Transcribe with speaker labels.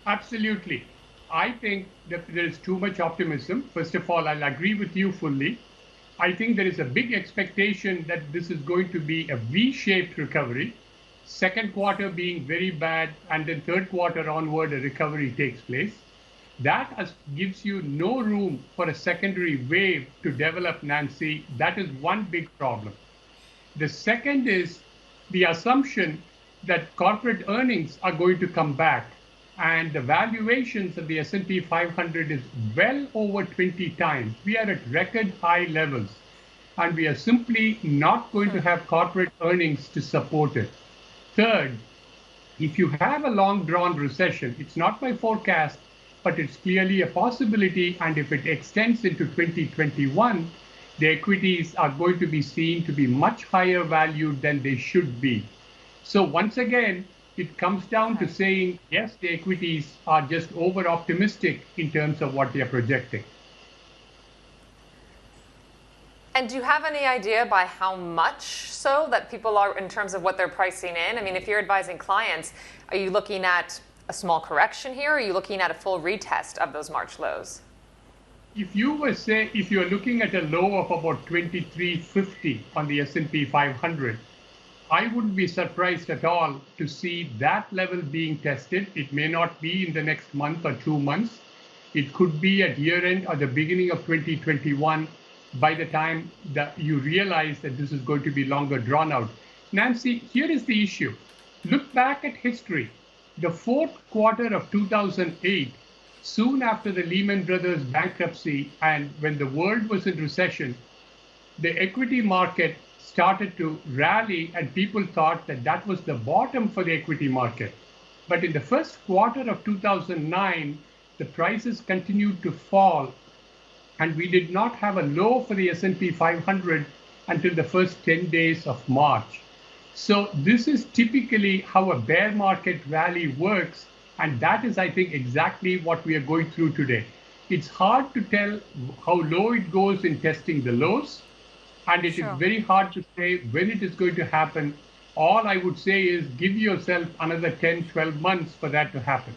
Speaker 1: Absolutely. I think that there is too much optimism. First of all, I'll agree with you fully. I think there is a big expectation that this is going to be a V-shaped recovery. Second quarter being very bad, and then third quarter onward, a recovery takes place. Gives you no room for a secondary wave to develop, Nancy. That is one big problem. The second is the assumption that corporate earnings are going to come back, and the valuations of the S&P 500 is well over 20 times. We are at record high levels, and we are simply not going to have corporate earnings to support it. Third, if you have a long drawn recession, it's not my forecast, but it's clearly a possibility, and if it extends into 2021, the equities are going to be seen to be much higher valued than they should be. So once again, it comes down to saying, yes, the equities are just over optimistic in terms of what they are projecting.
Speaker 2: And do you have any idea by how much so that people are in terms of what they're pricing in? I mean, if you're advising clients, are you looking at a small correction here? Or are you looking at a full retest of those March lows?
Speaker 1: If you're looking at a low of about 2350 on the S&P 500, I wouldn't be surprised at all to see that level being tested. It may not be in the next month or 2 months. It could be at year end or the beginning of 2021 by the time that you realize that this is going to be longer drawn out. Nancy, here is the issue. Look back at history. The fourth quarter of 2008, soon after the Lehman Brothers bankruptcy and when the world was in recession, the equity market started to rally, and people thought that that was the bottom for the equity market. But in the first quarter of 2009, the prices continued to fall, and we did not have a low for the S&P 500 until the first 10 days of March. So this is typically how a bear market rally works, and that is, I think, exactly what we are going through today. It's hard to tell how low it goes in testing the lows, and it is very hard to say when it is going to happen. All I would say is give yourself another 10, 12 months for that to happen.